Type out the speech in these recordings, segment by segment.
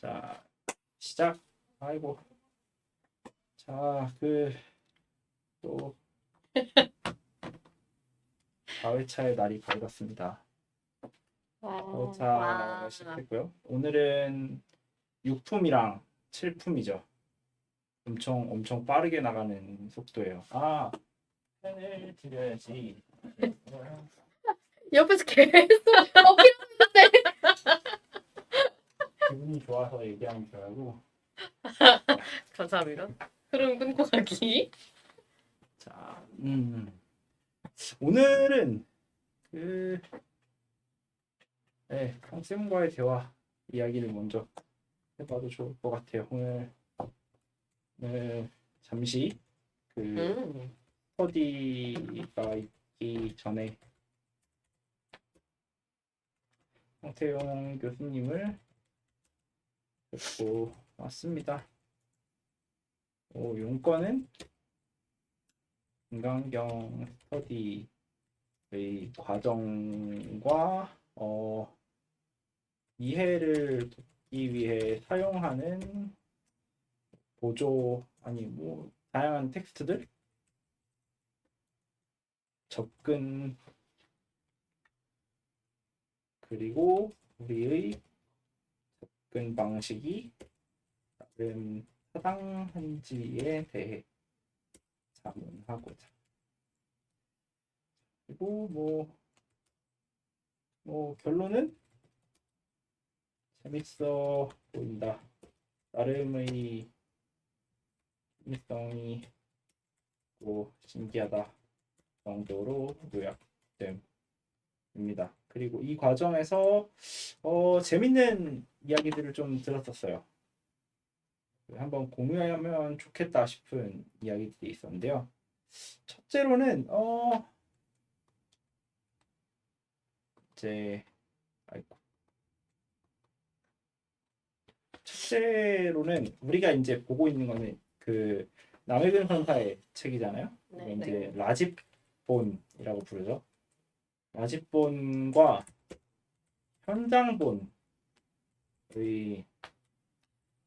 자, 시작. 아이고. 자, 또 4회차의 날이 밝았습니다. 4회차 와. 시작했고요. 오늘은 6품이랑 7품이죠. 엄청 빠르게 나가는 속도예요. 아, 펜을 드려야지. 옆에서 계속 어필하는데. 기분이 좋아서 얘기하는 줄 알고. 감사합니다. 흐름 끊고 가기. 자, 오늘은 쌤과의 대화 이야기를 먼저 해봐도 좋을 것 같아요. 오늘 잠시 스터디가 있기 전에 황태용 교수님을 뵙고 왔습니다. 용건은 인간경 스터디의 과정과 이해를 돕기 위해 사용하는 보조 다양한 텍스트들, 접근, 그리고 우리의 접근 방식이 나름 타당한지에 대해 자문하고자. 그리고 결론은 재밌어 보인다. 나름의 재미성이 있고 신기하다 정도로 요약됩니다. 그리고 이 과정에서 재밌는 이야기들을 좀 들었었어요. 한번 공유하면 좋겠다 싶은 이야기들이 있었는데요. 첫째로는 우리가 이제 보고 있는 거는 그 남해근 선사의 책이잖아요. 네. 이제 라집본이라고 부르죠. 라집본과 현장본의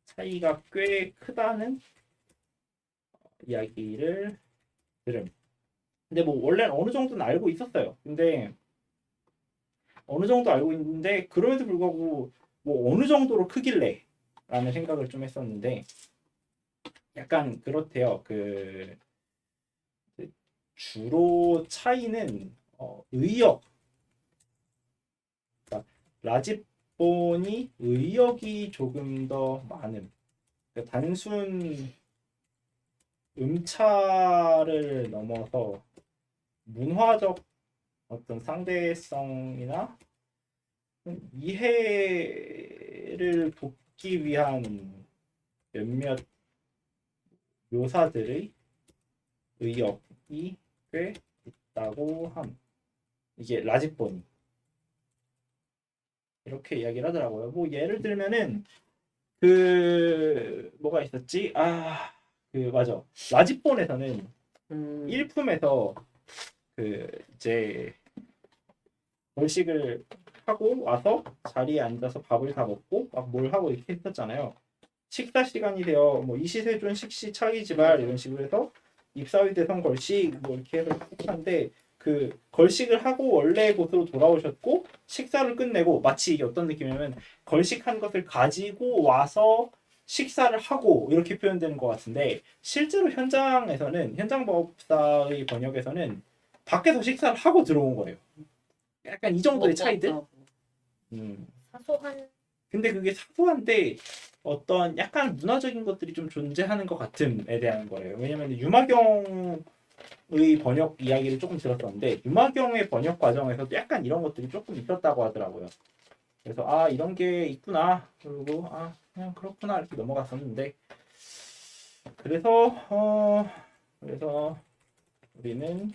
차이가 꽤 크다는 이야기를 들음. 근데 원래는 어느 정도는 알고 있었어요. 근데 어느 정도 알고 있는데 그럼에도 불구하고 어느 정도로 크길래 라는 생각을 좀 했었는데 약간 그렇대요. 주로 차이는 의역, 그러니까 라집본이 의역이 조금 더 많은, 그러니까 단순 음차를 넘어서 문화적 어떤 상대성이나 이해를 돕기 위한 몇몇 묘사들의 의역이 꽤 있다고 함. 이게 라집본 이렇게 이야기를 하더라고요. 예를 들면은 뭐가 있었지? 맞아. 라집본에서는 1품에서 이제 결식을 하고 와서 자리에 앉아서 밥을 다 먹고 막 뭘 하고 이렇게 했었잖아요. 식사 시간이 되어 이시세존 식시 차이지발 이런 식으로 해서 입사위대성 걸식 이렇게 해서 한데 그 걸식을 하고 원래 곳으로 돌아오셨고 식사를 끝내고 마치 이게 어떤 느낌이냐면 걸식한 것을 가지고 와서 식사를 하고 이렇게 표현되는 것 같은데 실제로 현장법사의 번역에서는 밖에서 식사를 하고 들어온 거예요. 약간 이 정도의 차이들. 사소한. 근데 그게 사소한데 어떤 약간 문화적인 것들이 좀 존재하는 것 같음에 대한 거예요. 왜냐면 유마경의 번역 이야기를 조금 들었었는데 유마경의 번역 과정에서도 약간 이런 것들이 조금 있었다고 하더라고요. 그래서 이런 게 있구나. 그리고 그냥 그렇구나 이렇게 넘어갔었는데 그래서 우리는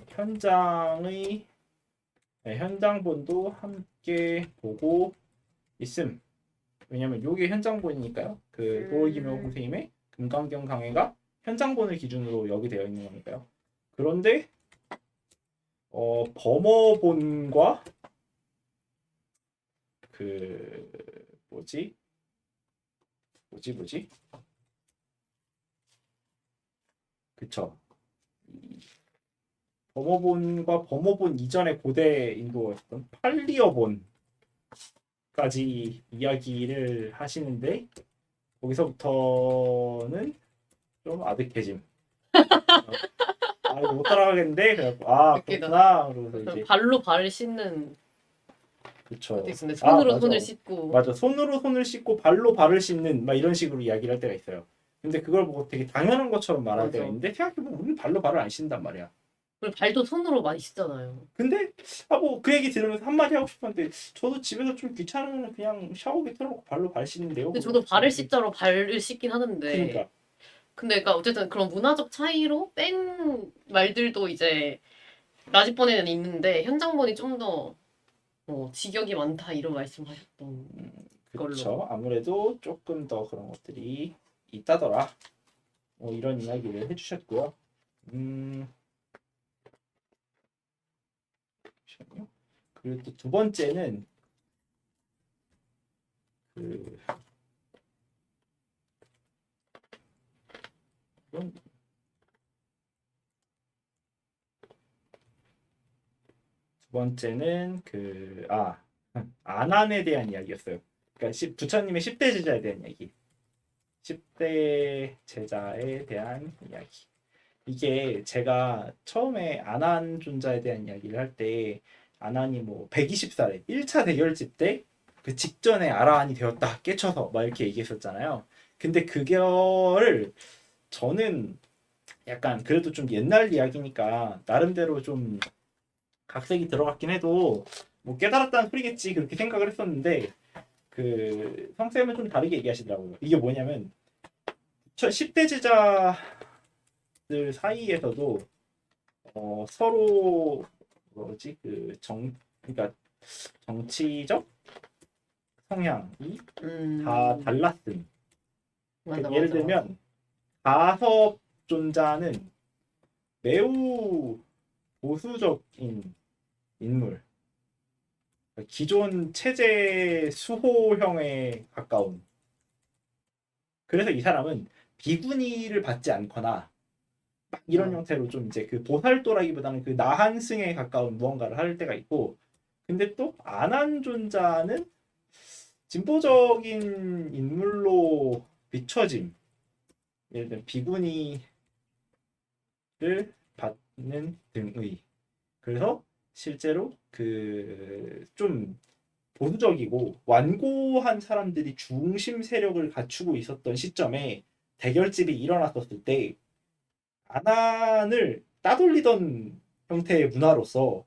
현장본도 함께 보고 있음. 왜냐면 이게 현장본이니까요. 도울김효 선생님의 금강경 강해가 현장본을 기준으로 여기 되어 있는 거니까요. 그런데 범어본과 뭐지? 그쵸. 이 범어본과 범어본 이전의 고대 인도였던 팔리어본까지 이야기를 하시는데 거기서부터는 좀 아득해짐. 이거 못 따라가겠는데 그래갖고 웃기다. 그렇구나. 그러고서 이제 발로 발을 씻는 그쵸. 것도 있었는데 손으로 맞아. 손을 씻고. 맞아. 손으로 손을 씻고 발로 발을 씻는 막 이런 식으로 이야기를 할 때가 있어요. 근데 그걸 보고 되게 당연한 것처럼 말할 맞아. 때가 있는데 생각해보면 우리는 발로 발을 안 씻는단 말이야. 그리고 발도 손으로 많이 씻잖아요. 근데 뭐 그 얘기 들으면서 한마디 하고 싶었는데 저도 집에서 좀 귀찮으면 그냥 샤워기 틀어놓고 발로 발 씻는데요. 근데 저도 발을 씻자로 발을 씻긴 하는데. 그러니까 근데 그러니까 어쨌든 그런 문화적 차이로 뺀 말들도 이제 라지번에는 있는데 현장본이 좀 더 직역이 많다 이런 말씀하셨던 그렇죠. 걸로. 아무래도 조금 더 그런 것들이 있다더라. 이런 이야기를 해주셨고요. 잠시만요. 그리고 또 두 번째는 그 이건 두 번째는 아난에 대한 이야기였어요. 그러니까 부처님의 10대 제자에 대한 이야기. 10대 제자에 대한 이야기. 이게 제가 처음에 아난 존자에 대한 이야기를 할 때 아난이 뭐 120살에 1차 대결집 때 그 직전에 아라한이 되었다 깨쳐서 막 이렇게 얘기했었잖아요. 근데 그거를 저는 약간 그래도 좀 옛날 이야기니까 나름대로 좀 각색이 들어갔긴 해도 뭐 깨달았다는 소리겠지 그렇게 생각을 했었는데 그 성쌤은 좀 다르게 얘기하시더라고요. 이게 뭐냐면 10대 제자들 사이에서도 서로 뭐지 그러니까 정치적 성향이 다 달랐음. 맞아, 예를 맞아. 들면 가섭 존자는 매우 보수적인 인물, 기존 체제 수호형에 가까운. 그래서 이 사람은 비구니를 받지 않거나 막 이런 형태로 좀 이제 그 보살도라기보다는 그 나한승에 가까운 무언가를 할 때가 있고, 근데 또 아난존자는 진보적인 인물로 비춰짐. 예를 들면 비구니를 받는 등의. 그래서 실제로 그 좀 보수적이고 완고한 사람들이 중심 세력을 갖추고 있었던 시점에 대결집이 일어났었을 때 아난을 따돌리던 형태의 문화로서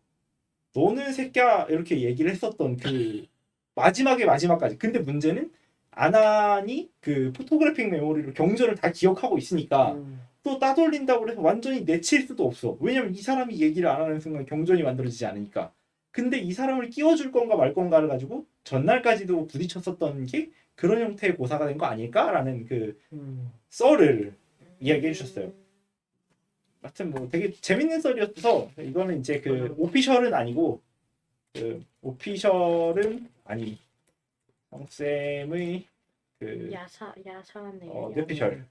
너는 새끼야 이렇게 얘기를 했었던 그 마지막까지. 근데 문제는 아난이 그 포토그래픽 메모리로 경전을 다 기억하고 있으니까 또 따돌린다고 해서 완전히 내칠 수도 없어. 왜냐면 이 사람이 얘기를 안 하는 순간 경전이 만들어지지 않으니까. 근데 이 사람을 끼워줄 건가 말 건가를 가지고 전날까지도 부딪혔었던 게 그런 형태의 고사가 된 거 아닐까라는 그 썰을 이야기해 주셨어요. 하여튼 뭐 되게 재밌는 썰이었어서 이거는 이제 그 오피셜은 아니고 그 오피셜은 아니 성쌤의 그 야사하네요. 뇌피셜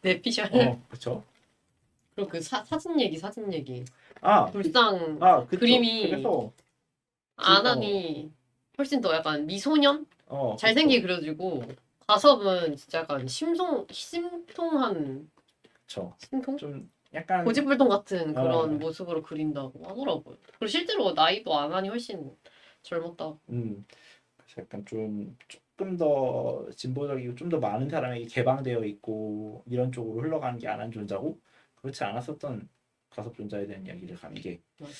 내피셜. 그렇죠. 그리고 그 사진 얘기. 아, 불상 그쵸. 그림이 그래서 아난이 훨씬 더 약간 미소년? 잘생기게 그쵸. 그려지고 가섭은 진짜 약간 심통한 그쵸. 심통? 좀 약간 고집불통 같은 그런 네. 모습으로 그린다고 하더라고요. 그리고 실제로 나이도 아난이 훨씬 젊었다고. 그래서 약간 좀 조금 더 진보적이고 좀 더 많은 사람에게 개방되어 있고 이런 쪽으로 흘러가는 게 아난존자고 그렇지 않았었던 가섭존자에 대한 이야기를 가는 게 맞아.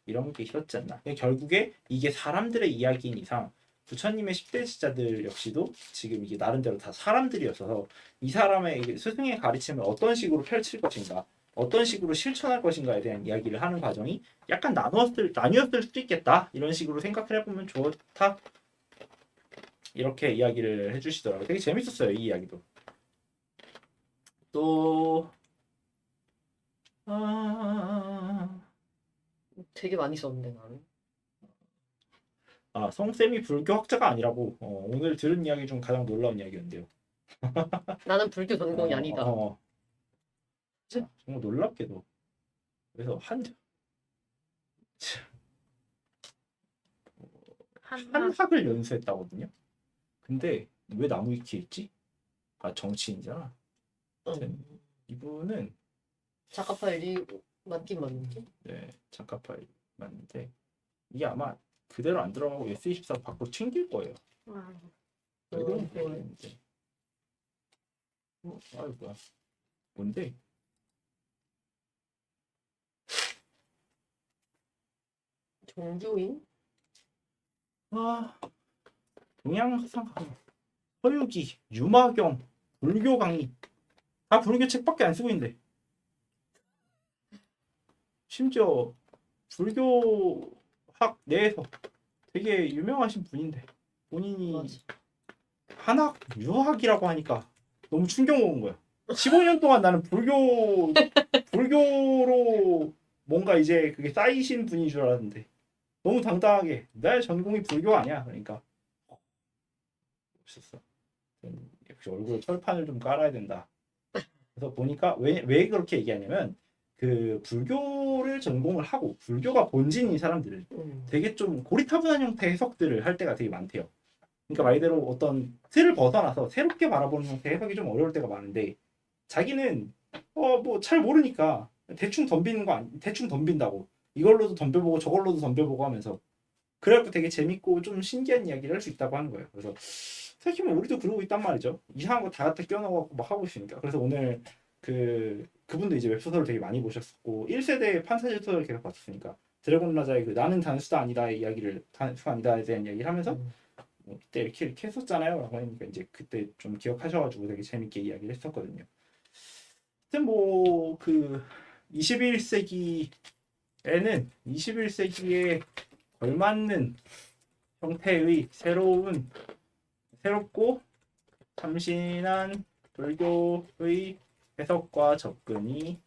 이런 게 있었지 않나. 결국에 이게 사람들의 이야기인 이상 부처님의 10대 지자들 역시도 지금 이게 나름대로 다 사람들이었어서 이 사람의 이게 스승의 가르침을 어떤 식으로 펼칠 것인가 어떤 식으로 실천할 것인가에 대한 이야기를 하는 과정이 약간 나뉘었을 수도 있겠다 이런 식으로 생각을 해보면 좋다 이렇게 이야기를 해주시더라고요. 되게 재밌었어요 이 이야기도. 또 되게 많이 썼는데 나는. 성쌤이 불교학자가 아니라고 오늘 들은 이야기 중 가장 놀라운 이야기였는데요. 나는 불교 전공이 아니다. 자, 정말 놀랍게도 그래서 한학을 연수했다거든요. 근데 왜 나무위키 했지? 정치인이잖아. 이분은 작가파일이 맞긴 맞는데. 네, 작가파일 맞는데 이게 아마 그대로 안 들어가고 S24 밖으로 튕길 거예요. 왜 그런지 모르겠는데. 뭐야? 뭔데? 종교인? 동양사상 강의, 서유기, 유마경, 불교 강의 다 불교 책밖에 안 쓰고 있는데 심지어 불교학 내에서 되게 유명하신 분인데 본인이 맞아. 한학 유학이라고 하니까 너무 충격 먹은 거야. 15년 동안 나는 불교로 뭔가 이제 그게 쌓이신 분인 줄 알았는데 너무 당당하게 내 전공이 불교 아니야. 그러니까 멋있었어. 역시 얼굴에 철판을 좀 깔아야 된다. 그래서 보니까 왜 그렇게 얘기하냐면 그 불교를 전공을 하고 불교가 본진인 사람들은 되게 좀 고리타분한 형태의 해석들을 할 때가 되게 많대요. 그러니까 말대로 어떤 틀을 벗어나서 새롭게 바라보는 형태의 해석이 좀 어려울 때가 많은데 자기는 뭐 잘 모르니까 대충 덤빈다고 이걸로도 덤벼보고 저걸로도 덤벼보고 하면서 그래갖고 되게 재밌고 좀 신기한 이야기를 할 수 있다고 하는 거예요. 그래서 생각해보면 우리도 그러고 있단 말이죠. 이상한 거 다 갖다 끼워넣어갖고 막 하고 있으니까. 그래서 오늘 그분도 이제 웹소설을 되게 많이 보셨었고 1세대 판타지 소설을 계속 봤었으니까 드래곤 라자의 그 나는 단수가 아니다의 이야기를 단수가 아니다에 대한 이야기를 하면서 뭐 그때 이렇게 했었잖아요 라고 하니까 이제 그때 좀 기억하셔가지고 되게 재밌게 이야기를 했었거든요. 하여튼 뭐 그 21세기에는 21세기에 걸맞는 형태의 새롭고 참신한 불교의 해석과 접근이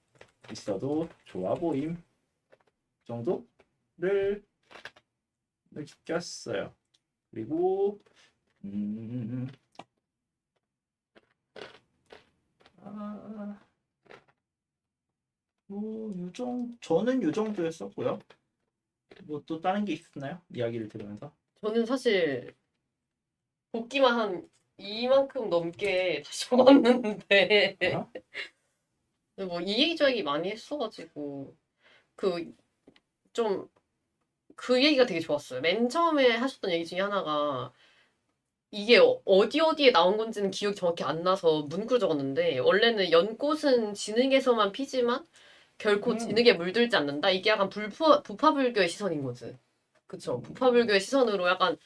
있어도 좋아 보임 정도를 느꼈어요. 그리고 저는 요 정도였었고요. 뭐 또 다른 게 있었나요? 이야기를 들으면서. 저는 사실 복기만 한 이만큼 넘게 다시 먹었는데 뭐 이 얘기 저 얘기 많이 했어가지고 좀 그 얘기가 되게 좋았어요. 맨 처음에 하셨던 얘기 중에 하나가 이게 어디에 나온 건지는 기억이 정확히 안 나서 문구를 적었는데 원래는 연꽃은 진흙에서만 피지만 결코 진흙에 물들지 않는다. 이게 약간 부파불교의 시선인 거지. 그쵸. 부파불교의 시선으로 약간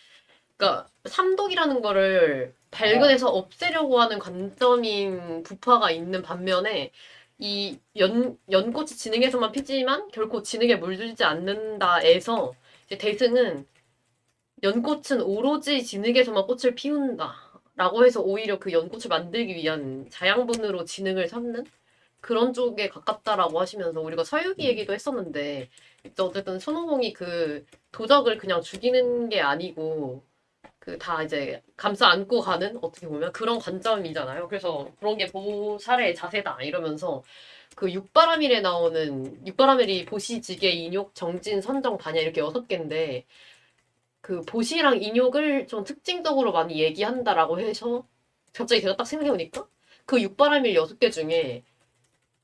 그러니까 삼독이라는 거를 발견해서 없애려고 하는 관점인 부파가 있는 반면에 이 연꽃이 진흙에서만 피지만 결코 진흙에 물들지 않는다에서 이제 대승은 연꽃은 오로지 진흙에서만 꽃을 피운다. 라고 해서 오히려 그 연꽃을 만들기 위한 자양분으로 진흙을 삼는 그런 쪽에 가깝다라고 하시면서 우리가 서유기 얘기도 했었는데 어쨌든 손오공이 그 도적을 그냥 죽이는 게 아니고 그 다 이제 감싸 안고 가는 어떻게 보면 그런 관점이잖아요. 그래서 그런 게 보살의 자세다 이러면서 그 육바라밀에 나오는 육바라밀이 보시, 지계, 인욕, 정진, 선정, 반야 이렇게 6개인데 그 보시랑 인욕을 좀 특징적으로 많이 얘기한다라고 해서 갑자기 제가 딱 생각해보니까 그 육바라밀 6개 중에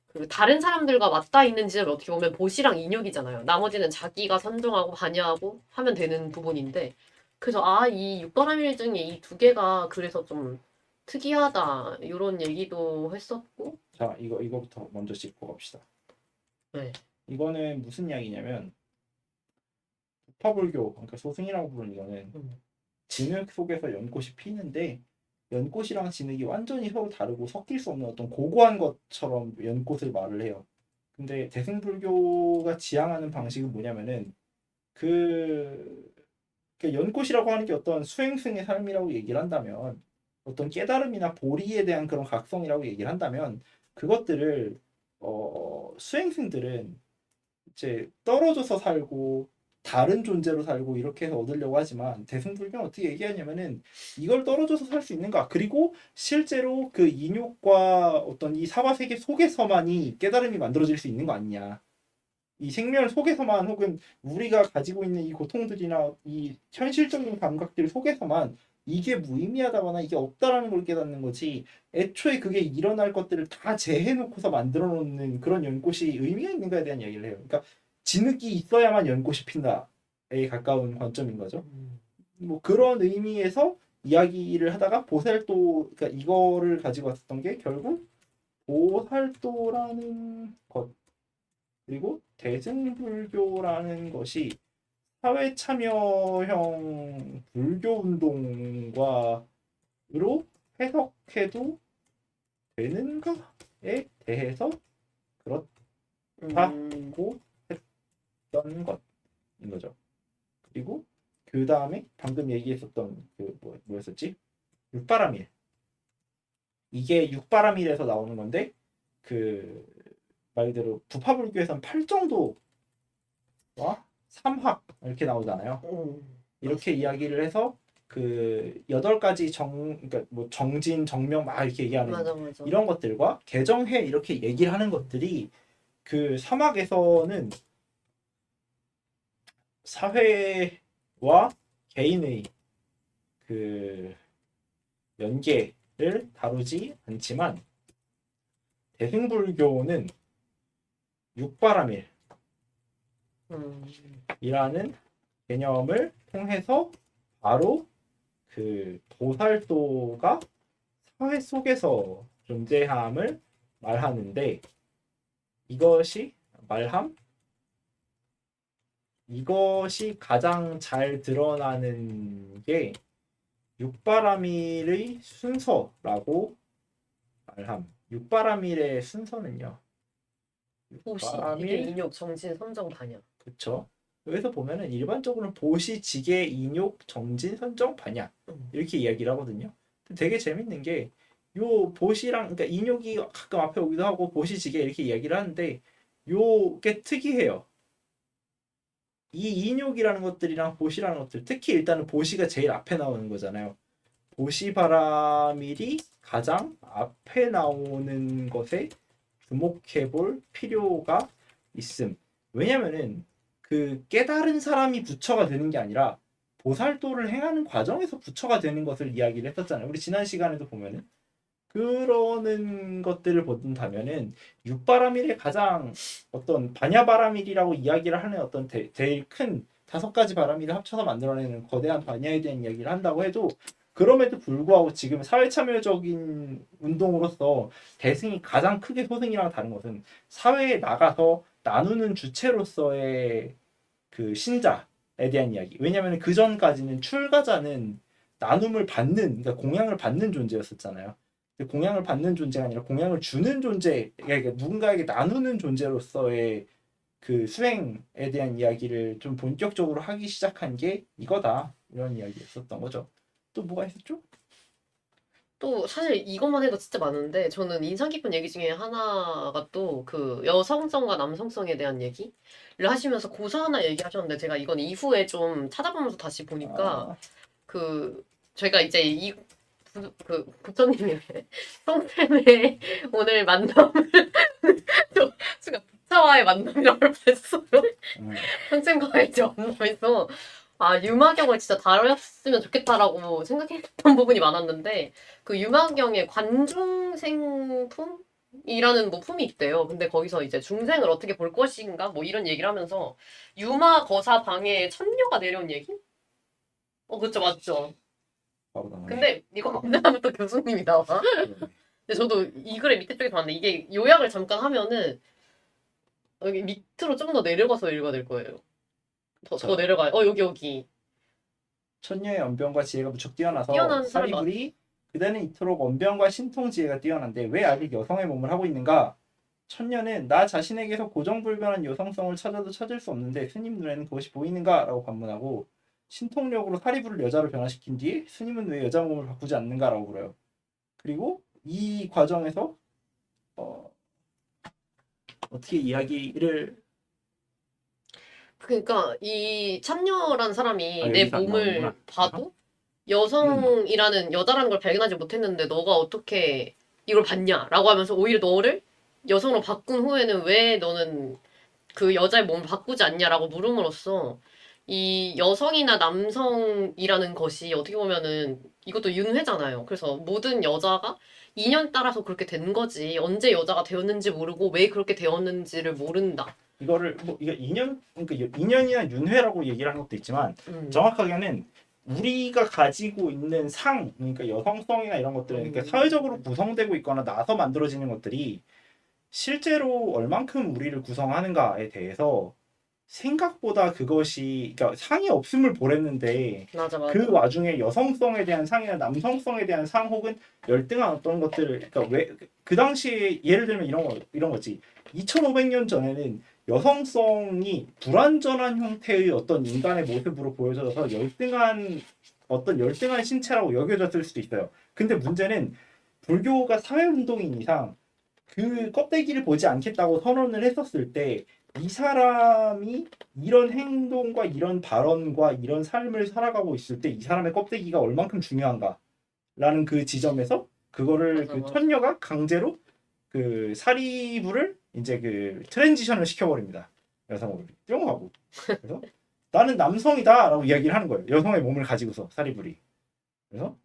그 다른 사람들과 맞닿아 있는 지점이 어떻게 보면 보시랑 인욕이잖아요. 나머지는 자기가 선정하고 반야하고 하면 되는 부분인데 그래서 이 육바라밀 중에 이 2개가 그래서 좀 특이하다 이런 얘기도 했었고 자 이거부터 먼저 짚고 갑시다. 네. 이거는 무슨 이야기냐면 부파불교 그러니까 소승이라고 부르는 이거는 진흙 속에서 연꽃이 피는데 연꽃이랑 진흙이 완전히 서로 다르고 섞일 수 없는 어떤 고고한 것처럼 연꽃을 말을 해요. 근데 대승불교가 지향하는 방식은 뭐냐면은 그 연꽃이라고 하는 게 어떤 수행승의 삶이라고 얘기를 한다면 어떤 깨달음이나 보리에 대한 그런 각성이라고 얘기를 한다면 그것들을 수행승들은 이제 떨어져서 살고 다른 존재로 살고 이렇게 해서 얻으려고 하지만 대승불교는 어떻게 얘기하냐면은 이걸 떨어져서 살 수 있는가? 그리고 실제로 그 인욕과 어떤 이 사바 세계 속에서만이 깨달음이 만들어질 수 있는 거 아니냐? 이 생멸 속에서만 혹은 우리가 가지고 있는 이 고통들이나 이 현실적인 감각들 속에서만 이게 무의미하다거나 이게 없다라는 걸 깨닫는 거지 애초에 그게 일어날 것들을 다 재해놓고서 만들어 놓는 그런 연꽃이 의미가 있는가에 대한 이야기를 해요. 그러니까 진흙이 있어야만 연꽃이 핀다에 가까운 관점인 거죠. 뭐 그런 의미에서 이야기를 하다가 보살도 그러니까 이거를 가지고 왔었던 게 결국 보살도라는 것 그리고 대승불교라는 것이 사회 참여형 불교 운동과로 해석해도 되는가에 대해서 그렇다고 했던 것인 거죠. 그리고 그 다음에 방금 얘기했었던 그 뭐였었지? 육바라밀. 이게 육바라밀에서 나오는 건데 그 말 그대로 부파불교에서는 팔정도와 삼학 이렇게 나오잖아요. 이렇게 이야기를 해서 그 8가지 그러니까 뭐 정진, 정명 막 이렇게 얘기하는 맞아. 이런 것들과 개정해 이렇게 얘기를 하는 것들이 그 사막에서는 사회와 개인의 그 연계를 다루지 않지만 대승불교는 육바라밀이라는 개념을 통해서 바로 그 보살도가 사회 속에서 존재함을 말하는데 이것이 가장 잘 드러나는 게 육바라밀의 순서라고 말함. 육바라밀의 순서는요. 보시 이게 인욕 정진 선정 반야. 그렇죠. 여기서 보면은 일반적으로는 보시, 지계, 인욕, 정진, 선정, 반야 이렇게 이야기를 하거든요. 되게 재밌는 게 요 보시랑 그러니까 인욕이 가끔 앞에 오기도 하고 보시, 지계 이렇게 이야기를 하는데 요게 특이해요. 이 인욕이라는 것들이랑 보시라는 것들 특히 일단은 보시가 제일 앞에 나오는 거잖아요. 보시 바라밀이 가장 앞에 나오는 것에 주목해 볼 필요가 있음. 왜냐면은 그 깨달은 사람이 부처가 되는 게 아니라 보살도를 행하는 과정에서 부처가 되는 것을 이야기를 했었잖아요. 우리 지난 시간에도 보면은 그러는 것들을 본다면은 육바라밀의 가장 어떤 반야바라밀이라고 이야기를 하는 어떤 제일 큰 5가지 바라밀을 합쳐서 만들어내는 거대한 반야에 대한 이야기를 한다고 해도 그럼에도 불구하고 지금 사회참여적인 운동으로서 대승이 가장 크게 소승이랑 다른 것은 사회에 나가서 나누는 주체로서의 그 신자에 대한 이야기. 왜냐하면 그 전까지는 출가자는 나눔을 받는, 그러니까 공양을 받는 존재였었잖아요. 공양을 받는 존재가 아니라 공양을 주는 존재, 그러니까 누군가에게 나누는 존재로서의 그 수행에 대한 이야기를 좀 본격적으로 하기 시작한 게 이거다. 이런 이야기였었던 거죠. 또 뭐가 있었죠? 또 사실 이것만 해도 진짜 많은데 저는 인상 깊은 얘기 중에 하나가 또 그 여성성과 남성성에 대한 얘기를 하시면서 고사 하나 얘기하셨는데 제가 이건 이후에 좀 찾아보면서 다시 보니까 그 저희가 이제 그 부처님의 성쌤의 오늘 만남을 저 순간 부처와의 만남이라고 했어요. 선생과의 이제 만남에서 아 유마경을 진짜 다뤘으면 좋겠다라고 생각했던 부분이 많았는데 그 유마경의 관중생품이라는 뭐 품이 있대요. 근데 거기서 이제 중생을 어떻게 볼 것인가 뭐 이런 얘기를 하면서 유마 거사 방에 천녀가 내려온 얘기? 그쵸 맞죠. 근데 이거 검색하면 또 교수님이 나와. 근데 저도 이 글의 밑에 쪽에 봤는데 이게 요약을 잠깐 하면은 여기 밑으로 좀 더 내려가서 읽어야 될 거예요. 더 내려가요. 여기. 천녀의 언변과 지혜가 무척 뛰어나서 뛰어난 사람이 사리불이 그대는 이토록 언변과 신통 지혜가 뛰어난데 왜 아직 여성의 몸을 하고 있는가? 천녀는 나 자신에게서 고정불변한 여성성을 찾아도 찾을 수 없는데 스님 눈에는 그것이 보이는가? 라고 반문하고 신통력으로 사리불을 여자로 변화시킨 뒤 스님은 왜 여자 몸을 바꾸지 않는가? 라고 물어요. 그리고 이 과정에서 어떻게 이야기를 그러니까 이 찬녀라는 사람이 아, 내 여기서 안 몸을 나오는구나. 봐도 여성이라는 여자라는 걸 발견하지 못했는데 너가 어떻게 이걸 봤냐라고 하면서 오히려 너를 여성으로 바꾼 후에는 왜 너는 그 여자의 몸을 바꾸지 않냐라고 물음으로써 이 여성이나 남성이라는 것이 어떻게 보면은 이것도 윤회잖아요. 그래서 모든 여자가 인연 따라서 그렇게 된 거지 언제 여자가 되었는지 모르고 왜 그렇게 되었는지를 모른다. 이거를 뭐 이거 인연 그러니까 인연이나 윤회라고 얘기를 한 것도 있지만 음. 정확하게는 우리가 가지고 있는 상 그러니까 여성성이나 이런 것들은 그러니까 사회적으로 구성되고 있거나 나서 만들어지는 것들이 실제로 얼만큼 우리를 구성하는가에 대해서 생각보다 그것이 그러니까 상이 없음을 보랬는데 맞아 맞아. 그 와중에 여성성에 대한 상이나 남성성에 대한 상 혹은 열등한 어떤 것들을 그러니까 왜 그 당시에 예를 들면 이런 거지 2500년 전에는 여성성이 불완전한 형태의 어떤 인간의 모습으로 보여져서 열등한 신체라고 여겨졌을 수도 있어요. 근데 문제는 불교가 사회운동인 이상 그 껍데기를 보지 않겠다고 선언을 했었을 때 이 사람이 이런 행동과 이런 발언과 이런 삶을 살아가고 있을 때 이 사람의 껍데기가 얼만큼 중요한가라는 그 지점에서 그거를 맞아, 그 맞아. 천녀가 강제로 그 사리부를 이제 그 트랜지션을 시켜버립니다. 여성으로 뿅 하고 그래서 나는 남성이다라고 이야기를 하는 거예요. 여성의 몸을 가지고서 사리불이. 그래서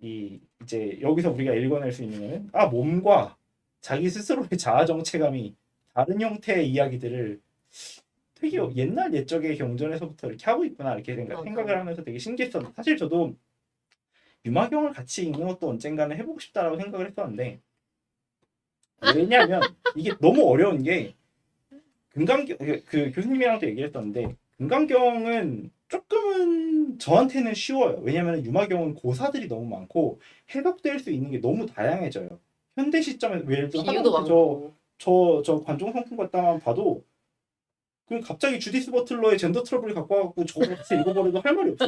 이제 여기서 우리가 읽어낼 수 있는 거는 몸과 자기 스스로의 자아 정체감이 다른 형태의 이야기들을 되게 옛날 옛적의 경전에서부터 이렇게 하고 있구나 이렇게 맞아. 생각을 하면서 되게 신기했었는데 사실 저도 유마경을 같이 읽는 것도 언젠가는 해보고 싶다라고 생각을 했었는데 왜냐하면 이게 너무 어려운 게 금강경 그 교수님이랑도 얘기를 했었는데 금강경은 조금은 저한테는 쉬워요. 왜냐하면 유마경은 고사들이 너무 많고 해석될 수 있는 게 너무 다양해져요. 현대 시점에서 예를 들어 비유도 하다못해 많고. 저 관종 상품 같다만 봐도 그럼 갑자기 주디스 버틀러의 젠더 트러블을 갖고 와갖고 저걸 같이 읽어버려도 할 말이 없어.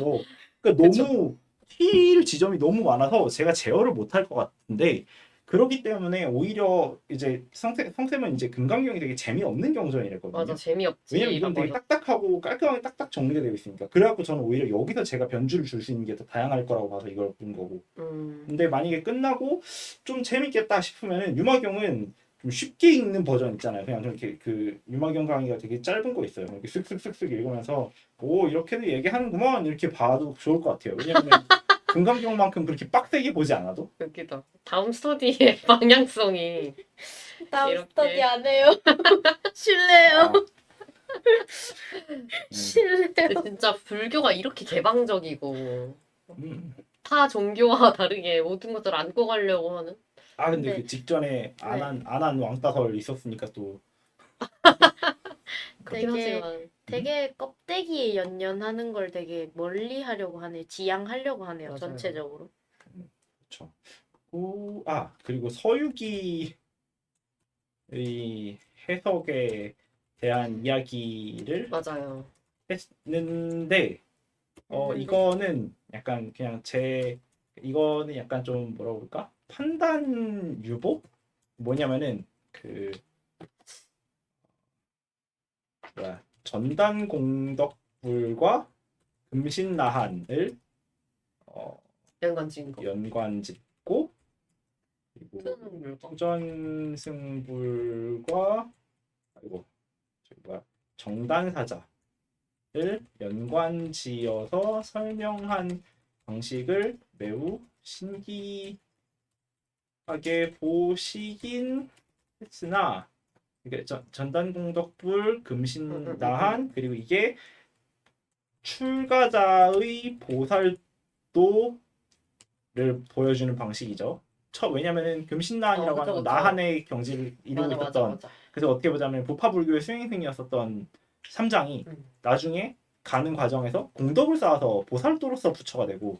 그러니까 그쵸. 너무 힐 지점이 너무 많아서 제가 제어를 못할 것 같은데 그렇기 때문에 오히려 이제 성쌤은 이제 금강경이 되게 재미없는 경전이랬거든요. 맞아 재미없지. 왜냐면 이건 되게 딱딱하고 깔끔하게 딱딱 정리가 되어 있으니까. 그래갖고 저는 오히려 여기서 제가 변주를 줄 수 있는 게 더 다양할 거라고 봐서 이걸 본 거고. 근데 만약에 끝나고 좀 재밌겠다 싶으면은 유마경은 좀 쉽게 읽는 버전 있잖아요. 그냥 좀 이렇게 그 유마경 강의가 되게 짧은 거 있어요. 이렇게 쓱쓱쓱쓱 읽으면서 오 이렇게도 얘기하는구만 이렇게 봐도 좋을 것 같아요. 왜냐면 금강경만큼 그렇게 빡세게 보지 않아도. 웃기다. 다음 스터디의 방향성이 다음 이렇게. 스터디 안 해요. 실례요. 실례요. 근데 진짜 불교가 이렇게 개방적이고 음. 타 종교와 다르게 모든 것들을 안고 가려고 하는. 근데 네. 그 직전에 안한 왕따설 있었으니까 또 그렇긴 되게 하지만 되게 껍데기에 연연하는 걸 되게 멀리 하려고 하네요. 지양하려고 하네요. 맞아요. 전체적으로. 그렇죠. 그리고 서유기의 해석에 대한 이야기를 맞아요. 했는데 이거는 약간 그냥 이거는 약간 좀 뭐라고 그럴까? 판단 유보? 뭐냐면은 그 전단공덕불과 금신나한을 연관지은 거. 연관짓고 그리고 수전승불과. 수전승불과 정단사자를 연관지어서 설명한 방식을 매우 신기하게 보시긴 했으나 이게 전단공덕불 금신나한 그리고 이게 출가자의 보살도를 보여주는 방식이죠. 왜냐면은 금신나한이라고 그쵸, 하는 건 그쵸. 나한의 경지를 이루고 맞아 있었던 맞아. 그래서 어떻게 보자면 보파불교의 수행승이었었던 삼장이 나중에 가는 과정에서 공덕을 쌓아서 보살도로서 부처가 되고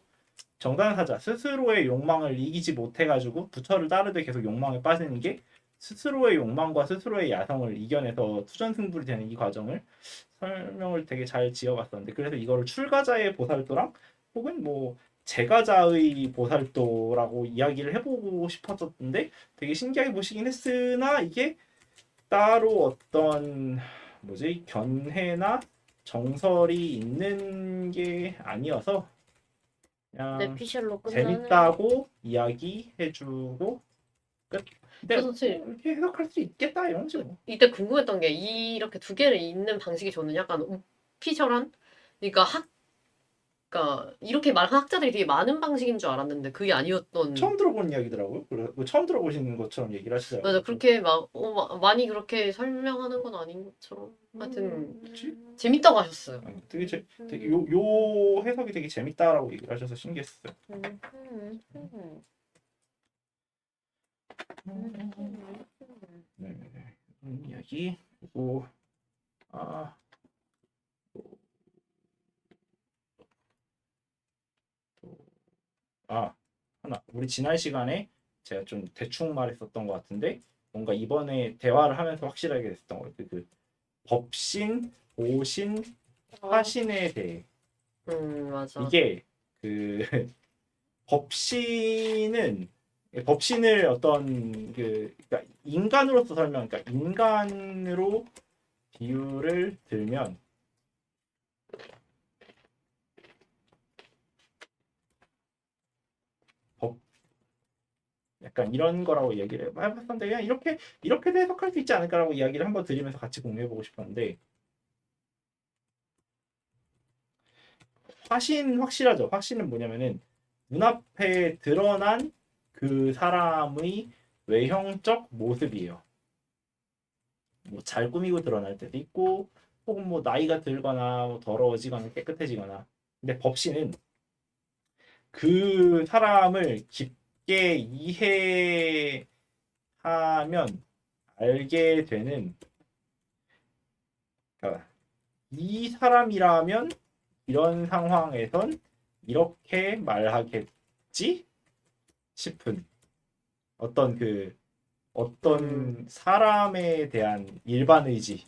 정단사자 스스로의 욕망을 이기지 못해가지고 부처를 따르되 계속 욕망에 빠지는 게 스스로의 욕망과 스스로의 야성을 이겨내서 투전승불이 되는 이 과정을 설명을 되게 잘 지어봤었는데 그래서 이거를 출가자의 보살도랑 혹은 뭐 제가자의 보살도라고 이야기를 해보고 싶었었는데 되게 신기하게 보시긴 했으나 이게 따로 어떤 뭐지 견해나 정설이 있는 게 아니어서 그냥 뇌피셜로 끝나는. 재밌다고 이야기해주고 끝. 근데 그래서 사실 뭐 이렇게 해석할 수 있겠다 이런 거지 뭐. 이때 궁금했던 게 이렇게 두 개를 읽는 방식이 저는 약간 오피셜한 그러니까 그러니까 이렇게 말하는 학자들이 되게 많은 방식인 줄 알았는데 그게 아니었던. 처음 들어본 이야기더라고요. 그리고 뭐 처음 들어보시는 것처럼 얘기를 하시더라고요. 맞아 그렇게 막 많이 그렇게 설명하는 건 아닌 것처럼 하여튼 그치? 재밌다고 하셨어요. 되게 요 해석이 되게 재밌다라고 얘기를 하셔서 신기했어요. 네, 이야기 그리고 아 하나 우리 지난 시간에 제가 좀 대충 말했었던 것 같은데 뭔가 이번에 대화를 하면서 확실하게 됐었던 것 같아요. 그 법신, 보신, 화신에 대해 맞아. 이게 그 법신을 어떤 그러니까 인간으로서 그러니까 인간으로 비유를 들면 약간 이런 거라고 얘기를 해봤었는데 그냥 이렇게도 해석할 수 있지 않을까라고 이야기를 한번 드리면서 같이 공유해보고 싶었는데 확실하죠. 확신은 뭐냐면은 눈앞에 드러난 그 사람의 외형적 모습이에요. 뭐 잘 꾸미고 드러날 때도 있고 혹은 뭐 나이가 들거나 뭐 더러워지거나 깨끗해지거나 근데 법신은 그 사람을 깊게 이해하면 알게 되는 그러니까 이 사람이라면 이런 상황에선 이렇게 말하겠지 싶은 어떤 사람에 대한 일반 의지적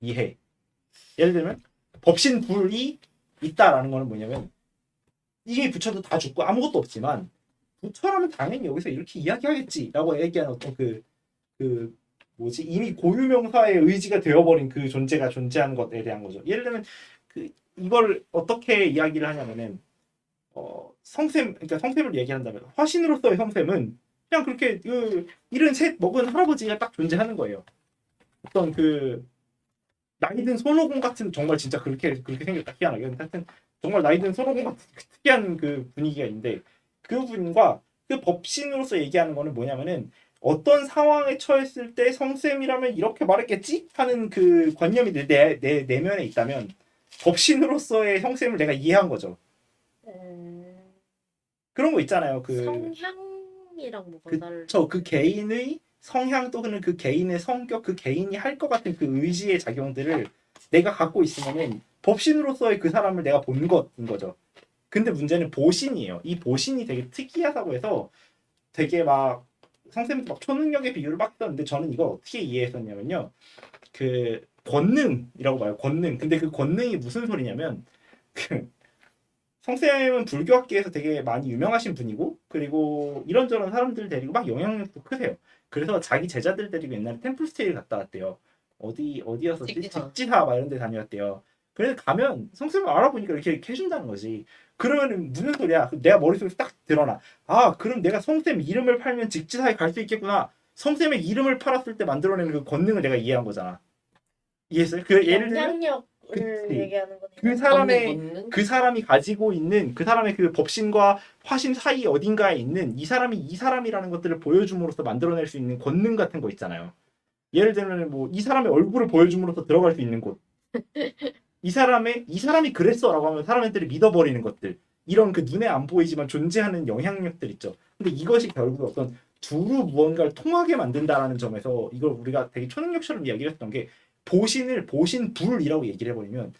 이해. 예를 들면 법신불이 있다라는 거는 뭐냐면 이게 부처도 다 죽고 아무것도 없지만 부처라면 당연히 여기서 이렇게 이야기하겠지라고 얘기하는 어떤 그 뭐지 이미 고유명사의 의지가 되어버린 그 존재가 존재하는 것에 대한 거죠. 예를 들면 이걸 어떻게 이야기를 하냐면은 그러니까 성샘을 얘기한다면 화신으로서의 성샘은 그냥 그렇게 그 73 먹은 할아버지가 딱 존재하는 거예요. 어떤 나이든 손오공 같은 정말 진짜 그렇게 생겼다 희한하게. 하여튼 정말 나이든 손오공 같은 특이한 그 분위기가 있는데 그 분과 그 법신으로서 얘기하는 거는 뭐냐면은 어떤 상황에 처했을 때 성쌤이라면 이렇게 말했겠지 하는 그 관념이 내 내면에 있다면 법신으로서의 성쌤을 내가 이해한 거죠. 그런 거 있잖아요. 성향이랑 뭐가 다른? 그 개인의 성향 또는 그 개인의 성격, 그 개인이 할 것 같은 그 의지의 작용들을 내가 갖고 있으면은 법신으로서의 그 사람을 내가 본 것인 거죠. 근데 문제는 보신이에요. 이 보신이 되게 특이하다고 해서 되게 막 선생님도 막 초능력의 비유를 막 했었는데 저는 이걸 어떻게 이해했었냐면요. 그 권능이라고 봐요. 권능. 근데 그 권능이 무슨 소리냐면 그 성쌤은 불교학계에서 되게 많이 유명하신 분이고 그리고 이런저런 사람들 데리고 막 영향력도 크세요. 그래서 자기 제자들 데리고 옛날에 템플스테이를 갔다 왔대요. 어디였었지? 직지사 막 이런 데 다녀왔대요. 그래서 가면 성쌤을 알아보니까 이렇게 해준다는 거지. 그러면 무슨 소리야? 내가 머릿속에서 딱 드러나. 아 그럼 내가 성쌤 이름을 팔면 직지사에 갈 수 있겠구나. 성쌤의 이름을 팔았을 때 만들어내는 그 권능을 내가 이해한 거잖아. 이해했어요? 그 예를 들면 영향력을 얘기하는 거네. 그 사람이 가지고 있는 그 사람의 그 법신과 화신 사이 어딘가에 있는 이 사람이라는 것들을 보여줌으로써 만들어낼 수 있는 권능 같은 거 있잖아요. 예를 들면 뭐 이 사람의 얼굴을 보여줌으로써 들어갈 수 있는 곳. 이 사람이 그랬어라고 하면 사람들이 믿어버리는 것들. 이런 그 눈에 안 보이지만 존재하는 영향력들 있죠. 근데 이것이 결국 어떤 두루 무언가를 통하게 만든다라는 점에서 이걸 우리가 되게 초능력처럼 이야기를 했던 게 보신불이라고 얘기를 해버리면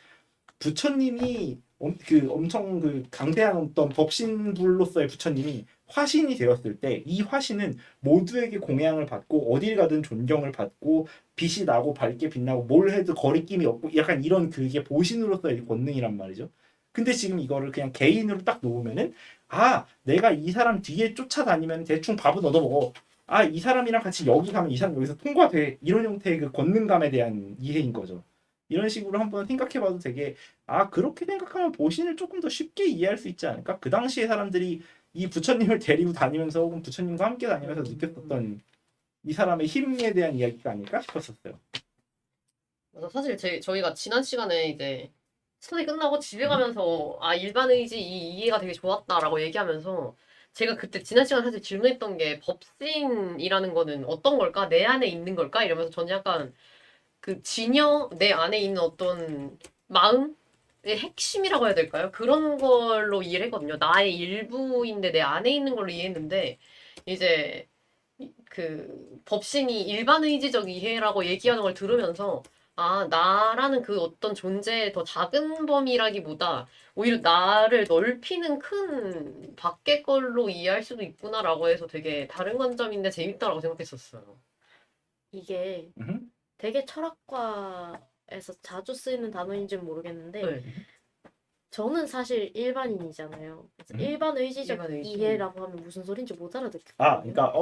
부처님이 엄청 강대한 어떤 법신불로서의 부처님이 화신이 되었을 때 이 화신은 모두에게 공양을 받고 어딜 가든 존경을 받고 빛이 나고 밝게 빛나고 뭘 해도 거리낌이 없고 약간 이런 그게 보신으로서의 권능이란 말이죠. 근데 지금 이거를 그냥 개인으로 딱 놓으면은 내가 이 사람 뒤에 쫓아다니면 대충 밥은 얻어먹어. 아, 이 사람이랑 같이 여기 가면 이 사람 여기서 통과돼. 이런 형태의 그 권능감에 대한 이해인 거죠. 이런 식으로 한번 생각해봐도 되게 아, 그렇게 생각하면 보신을 조금 더 쉽게 이해할 수 있지 않을까? 그 당시에 사람들이 이 부처님을 데리고 다니면서 혹은 부처님과 함께 다니면서 느꼈었던 이 사람의 힘에 대한 이야기가 아닐까 싶었었어요. 맞아. 사실 저희가 지난 시간에 이제 스터디 끝나고 집에 가면서 아 일반 의지 이 이해가 되게 좋았다라고 얘기하면서 제가 그때 지난 시간에 사실 질문했던 게 법신이라는 거는 어떤 걸까? 내 안에 있는 걸까? 이러면서 저는 약간 그 진여 내 안에 있는 어떤 마음의 핵심이라고 해야 될까요? 그런 걸로 이해를 했거든요. 나의 일부인데 내 안에 있는 걸로 이해했는데 이제 그 법신이 일반 의지적 이해라고 얘기하는 걸 들으면서 아, 나라는 그 어떤 존재의 더 작은 범위라기보다 오히려 나를 넓히는 큰 밖의 걸로 이해할 수도 있구나라고 해서 되게 다른 관점인데 재밌다라고 생각했었어요. 이게 음. 되게 철학과에서 자주 쓰이는 단어인지는 모르겠는데 네. 저는 사실 일반인이잖아요. 그래서 일반 의지적 일반 의지. 이해라고 하면 무슨 소린지 못 아, 알아듣거든요. 그러니까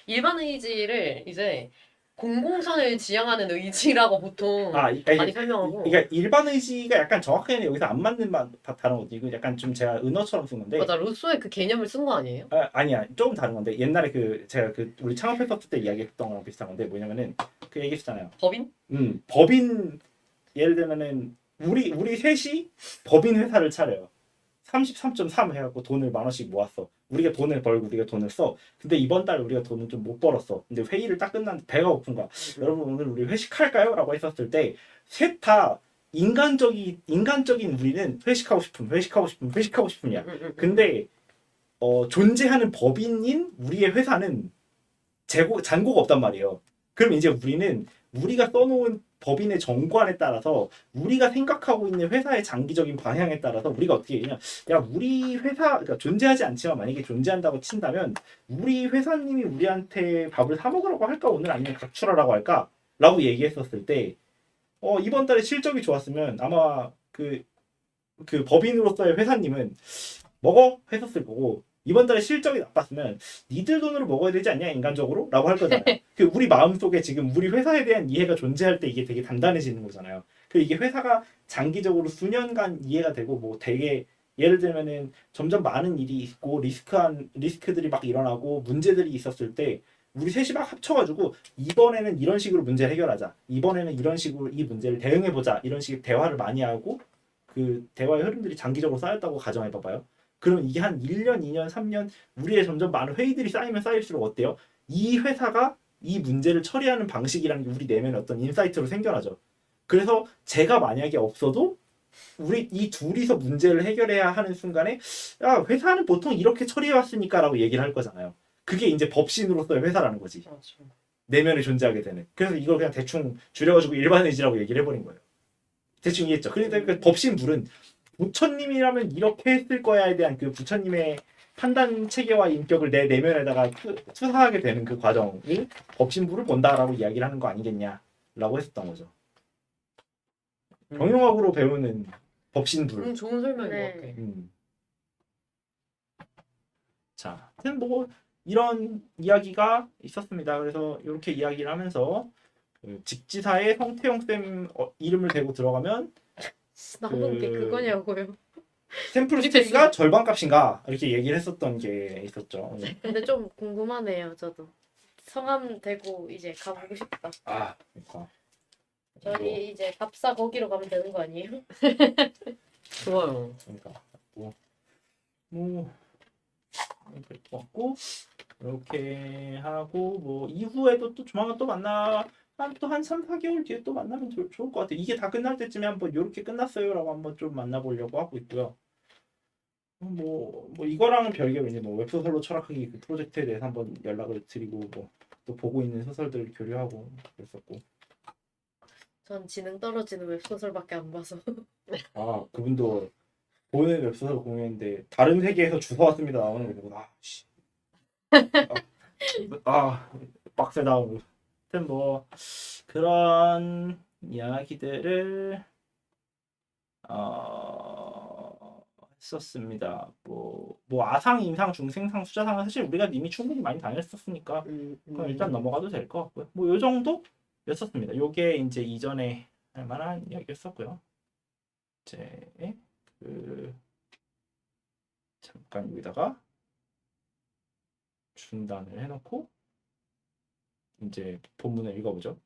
일반 의지를 이제 공공선을 지향하는 의지라고 보통 그러니까 많이 설명하고 그러니까 일반 의지가 약간 정확하게는 여기서 안 맞는 다른 거지. 이거 약간 좀 제가 은어처럼 쓴 건데. 맞아 루소의 그 개념을 쓴 거 아니에요? 아, 아니야, 조금 다른 건데 옛날에 그 제가 그 우리 창업했었을 때 이야기했던 거랑 비슷한 건데 뭐냐면은 그 얘기했잖아요. 법인? 법인 예를 들면은 우리 셋이 법인 회사를 차려요. 33.3 해갖고 돈을 10,000원씩 모았어. 우리가 돈을 벌고 우리가 돈을 써. 근데 이번 달 우리가 돈을 좀 못 벌었어. 근데 회의를 딱 끝났는데 배가 고픈 거야. 여러분 오늘 우리 회식할까요? 라고 했었을 때 셋 다 인간적인 우리는 회식하고 싶음, 회식하고 싶음, 회식하고 싶음이야. 근데 존재하는 법인인 우리의 회사는 잔고가 없단 말이에요. 그럼 이제 우리는 우리가 써놓은 법인의 정관에 따라서 우리가 생각하고 있는 회사의 장기적인 방향에 따라서 우리가 어떻게 얘기냐, 야 우리 회사 그러니까 존재하지 않지만 만약에 존재한다고 친다면 우리 회사님이 우리한테 밥을 사 먹으라고 할까 오늘 아니면 각출하라고 할까 라고 얘기했었을 때 이번 달에 실적이 좋았으면 아마 그 법인으로서의 회사님은 먹어 했었을 거고 이번 달에 실적이 나빴으면 니들 돈으로 먹어야 되지 않냐 인간적으로? 라고 할 거잖아요. 그 우리 마음속에 지금 우리 회사에 대한 이해가 존재할 때 이게 되게 단단해지는 거잖아요. 그 이게 회사가 장기적으로 수년간 이해가 되고 뭐 되게 예를 들면은 점점 많은 일이 있고 리스크들이 막 일어나고 문제들이 있었을 때 우리 셋이 막 합쳐가지고 이번에는 이런 식으로 문제를 해결하자. 이번에는 이런 식으로 이 문제를 대응해보자. 이런 식의 대화를 많이 하고 그 대화의 흐름들이 장기적으로 쌓였다고 가정해 봐봐요. 그럼 이게 한 1년, 2년, 3년 우리의 점점 많은 회의들이 쌓이면 쌓일수록 어때요? 이 회사가 이 문제를 처리하는 방식이라는 게 우리 내면에 어떤 인사이트로 생겨나죠. 그래서 제가 만약에 없어도 우리 이 둘이서 문제를 해결해야 하는 순간에 야 회사는 보통 이렇게 처리해왔으니까라고 얘기를 할 거잖아요. 그게 이제 법신으로서의 회사라는 거지. 맞아. 내면에 존재하게 되는. 그래서 이걸 그냥 대충 줄여가지고 일반 의지라고 얘기를 해버린 거예요. 대충 이해했죠. 그러니까 그 법신불은 부처님이라면 이렇게 했을 거야에 대한 그 부처님의 판단 체계와 인격을 내 내면에다가 투사하게 되는 그 과정을 법신불을 본다라고 이야기를 하는 거 아니겠냐라고 했었던 거죠. 경영학으로 배우는 법신불. 좋은 설명인 네. 것 같아. 자, 하여튼 뭐 이런 이야기가 있었습니다. 그래서 이렇게 이야기를 하면서 그 직지사의 성태용 쌤 이름을 대고 들어가면 나온 게 그거냐고요. 템플 스테이가 절반값인가 이렇게 얘기를 했었던 게 있었죠. 근데 좀 궁금하네요, 저도. 성함 대고 이제 가보고 싶다. 아, 그러니까 저희 이제 갑사 거기로 가면 되는 거 아니에요? 좋아요. 그러니까 뭐 될 것 같고 이렇게 하고 뭐 이후에도 또 조만간 또 만나 한 3, 4개월 뒤에 또 만나면 좋을 것 같아요. 이게 다 끝날 때쯤에 한번 이렇게 끝났어요라고 한번 좀 만나보려고 하고 있고요. 뭐 이거랑은 별개로 이제 뭐 웹소설로 철학하기 그 프로젝트에 대해서 한번 연락을 드리고 뭐 또 보고 있는 소설들을 교류하고 그랬었고. 전 지능 떨어지는 웹소설밖에 안 봐서. 아 그분도 보는 웹소설 공유했는데 다른 세계에서 주워 왔습니다 나오는 거 보고 씨. 빡세다. 하여튼 뭐 그런 이야기들을 했었습니다. 뭐 아상, 임상, 중생상, 수자상은 사실 우리가 이미 충분히 많이 다녔었으니까 그럼 일단 넘어가도 될 것 같고요. 뭐 요 정도였었습니다. 요게 이제 이전에 할 만한 이야기였었고요. 이제 그 잠깐 여기다가 중단을 해놓고 이제 본문을 읽어보죠.